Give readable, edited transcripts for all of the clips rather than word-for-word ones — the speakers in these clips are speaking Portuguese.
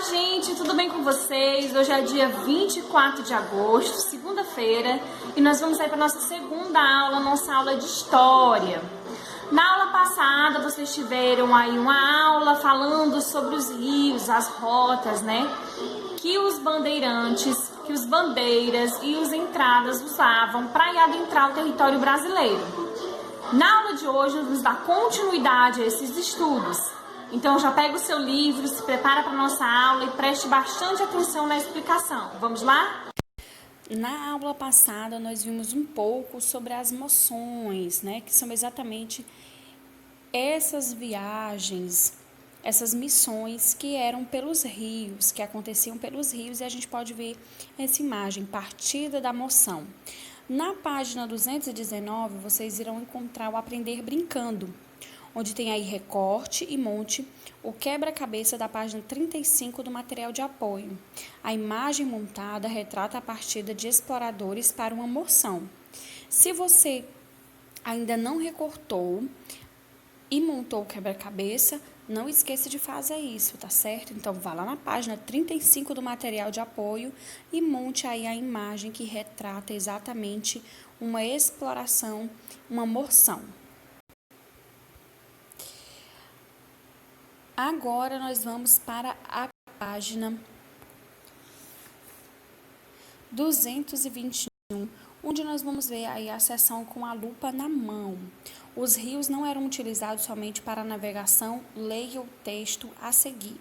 gente, tudo bem com vocês? Hoje é dia 24 de agosto, segunda-feira, e nós vamos aí para nossa segunda aula, nossa aula de História. Na aula passada, vocês tiveram aí uma aula falando sobre os rios, as rotas, né? Que os bandeirantes, que os bandeiras e os entradas usavam para ir adentrar o território brasileiro. Na aula de hoje, nós vamos dar continuidade a esses estudos. Então já pega o seu livro, se prepara para a nossa aula e preste bastante atenção na explicação. Vamos lá? Na aula passada nós vimos um pouco sobre as moções, né, que são exatamente essas viagens, essas missões que eram pelos rios, que aconteciam pelos rios, e a gente pode ver essa imagem, partida da moção. Na página 219, vocês irão encontrar o Aprender Brincando, onde tem aí recorte e monte, o quebra-cabeça da página 35 do material de apoio. A imagem montada retrata a partida de exploradores para uma moção. Se você ainda não recortou e montou o quebra-cabeça, não esqueça de fazer isso, tá certo? Então, vá lá na página 35 do material de apoio e monte aí a imagem que retrata exatamente uma exploração, uma moção. Agora nós vamos para a página 221, onde nós vamos ver aí a seção com a lupa na mão. Os rios não eram utilizados somente para navegação, leia o texto a seguir.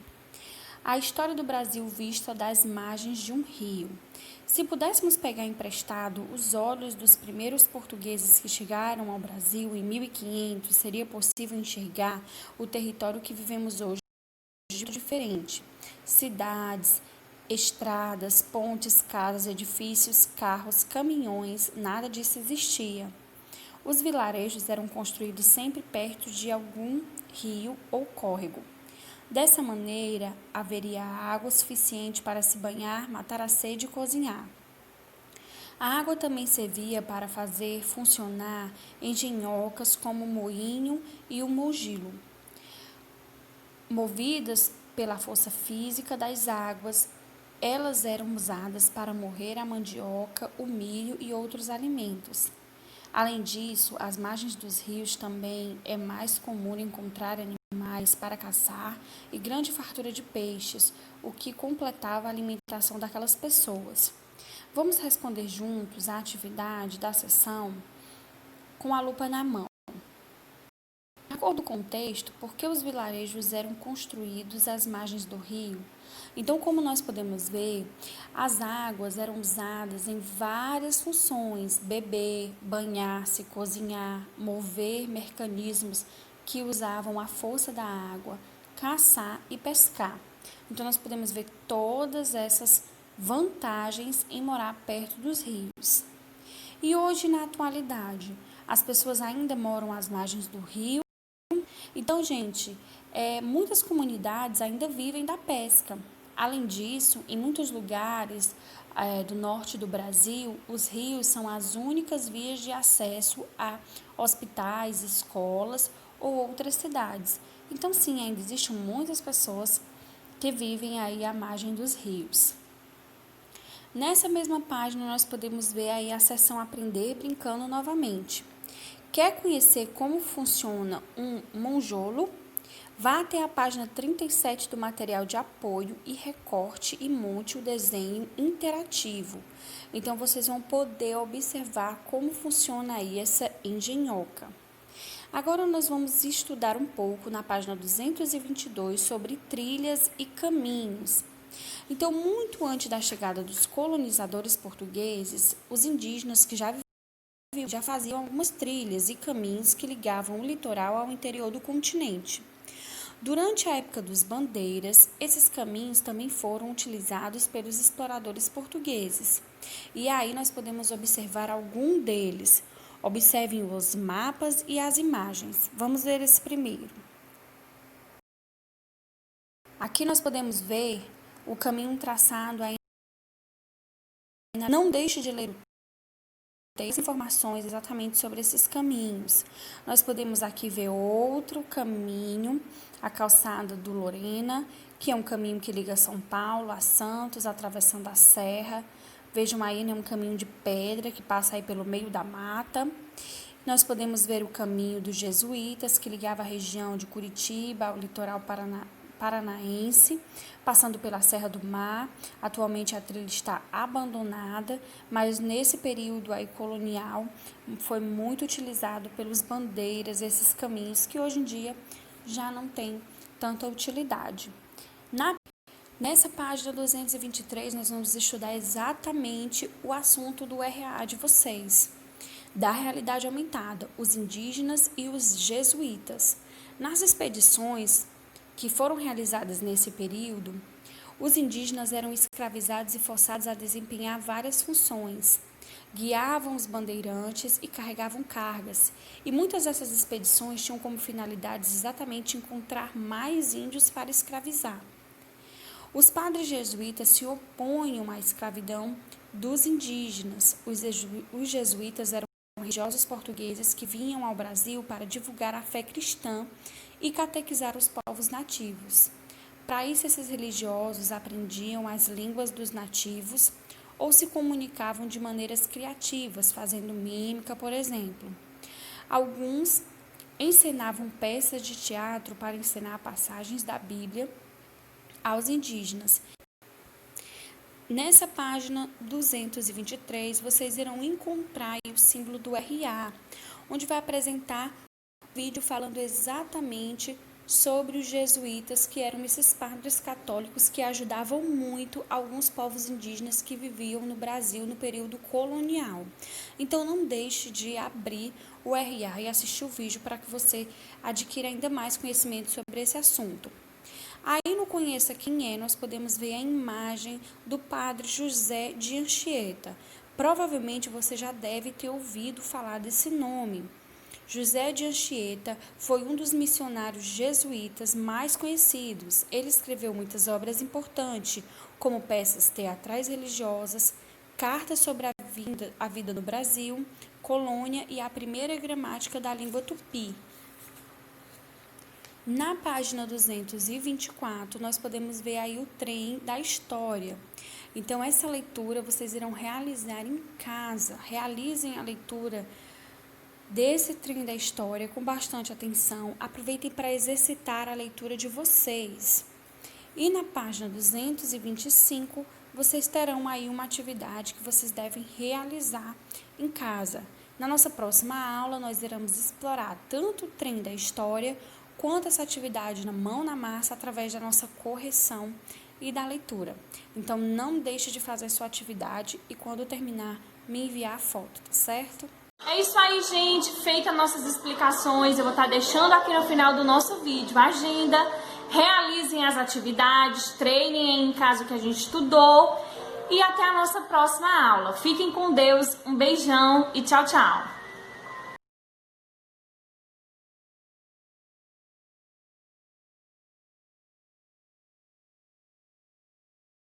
A história do Brasil vista das margens de um rio. Se pudéssemos pegar emprestado os olhos dos primeiros portugueses que chegaram ao Brasil em 1500, seria possível enxergar o território que vivemos hoje diferente. Cidades, estradas, pontes, casas, edifícios, carros, caminhões, nada disso existia. Os vilarejos eram construídos sempre perto de algum rio ou córrego. Dessa maneira, haveria água suficiente para se banhar, matar a sede e cozinhar. A água também servia para fazer funcionar engenhocas como o moinho e o mogilo. Movidas pela força física das águas, elas eram usadas para moer a mandioca, o milho e outros alimentos. Além disso, às margens dos rios também é mais comum encontrar animais para caçar e grande fartura de peixes, o que completava a alimentação daquelas pessoas. Vamos responder juntos à atividade da sessão com a lupa na mão. De acordo com o texto, por que os vilarejos eram construídos às margens do rio? Então, como nós podemos ver, as águas eram usadas em várias funções: beber, banhar-se, cozinhar, mover mecanismos que usavam a força da água, caçar e pescar. Então, nós podemos ver todas essas vantagens em morar perto dos rios. E hoje, na atualidade, as pessoas ainda moram às margens do rio. Então, gente, muitas comunidades ainda vivem da pesca. Além disso, em muitos lugares do norte do Brasil, os rios são as únicas vias de acesso a hospitais, escolas ou outras cidades. Então, sim, ainda existem muitas pessoas que vivem aí à margem dos rios. Nessa mesma página, nós podemos ver aí a seção Aprender Brincando novamente. Quer conhecer como funciona um monjolo? Vá até a página 37 do material de apoio e recorte e monte o desenho interativo. Então, vocês vão poder observar como funciona aí essa engenhoca. Agora, nós vamos estudar um pouco na página 222 sobre trilhas e caminhos. Então, muito antes da chegada dos colonizadores portugueses, os indígenas que já faziam algumas trilhas e caminhos que ligavam o litoral ao interior do continente. Durante a época dos bandeiras, esses caminhos também foram utilizados pelos exploradores portugueses. E aí nós podemos observar algum deles. Observem os mapas e as imagens. Vamos ver esse primeiro. Aqui nós podemos ver o caminho traçado aí. Não deixe de ler o texto, informações exatamente sobre esses caminhos. Nós podemos aqui ver outro caminho, a calçada do Lorena, que é um caminho que liga São Paulo a Santos, atravessando a serra. Vejam aí, né, um caminho de pedra que passa aí pelo meio da mata. Nós podemos ver o caminho dos jesuítas, que ligava a região de Curitiba ao litoral paranaense, passando pela Serra do Mar. Atualmente a trilha está abandonada, mas nesse período aí colonial foi muito utilizado pelos bandeiras, esses caminhos que hoje em dia já não têm tanta utilidade. Nessa página 223, nós vamos estudar exatamente o assunto do RA de vocês, da realidade aumentada, os indígenas e os jesuítas. Nas expedições que foram realizadas nesse período, os indígenas eram escravizados e forçados a desempenhar várias funções. Guiavam os bandeirantes e carregavam cargas, e muitas dessas expedições tinham como finalidade exatamente encontrar mais índios para escravizar. Os padres jesuítas se opõem à escravidão dos indígenas. Os jesuítas eram religiosos portugueses que vinham ao Brasil para divulgar a fé cristã e catequizar os povos nativos. Para isso, esses religiosos aprendiam as línguas dos nativos ou se comunicavam de maneiras criativas, fazendo mímica, por exemplo. Alguns encenavam peças de teatro para ensinar passagens da Bíblia aos indígenas. Nessa página 223, vocês irão encontrar o símbolo do RA, onde vai apresentar um vídeo falando exatamente sobre os jesuítas, que eram esses padres católicos que ajudavam muito alguns povos indígenas que viviam no Brasil no período colonial. Então não deixe de abrir o RA e assistir o vídeo para que você adquira ainda mais conhecimento sobre esse assunto. Aí no Conheça Quem é, nós podemos ver a imagem do padre José de Anchieta. Provavelmente você já deve ter ouvido falar desse nome. José de Anchieta foi um dos missionários jesuítas mais conhecidos. Ele escreveu muitas obras importantes, como peças teatrais religiosas, cartas sobre a vida no Brasil, colônia e a primeira gramática da língua tupi. Na página 224, nós podemos ver aí o trem da história. Então, essa leitura vocês irão realizar em casa. Realizem a leitura desse trem da história com bastante atenção. Aproveitem para exercitar a leitura de vocês. E na página 225, vocês terão aí uma atividade que vocês devem realizar em casa. Na nossa próxima aula, nós iremos explorar tanto o trem da história quanto essa atividade na mão na massa através da nossa correção e da leitura. Então, não deixe de fazer sua atividade e quando terminar, me enviar a foto, tá certo? É isso aí, gente. Feitas nossas explicações, eu vou estar deixando aqui no final do nosso vídeo a agenda. Realizem as atividades, treinem em casa o que a gente estudou e até a nossa próxima aula. Fiquem com Deus, um beijão e tchau, tchau.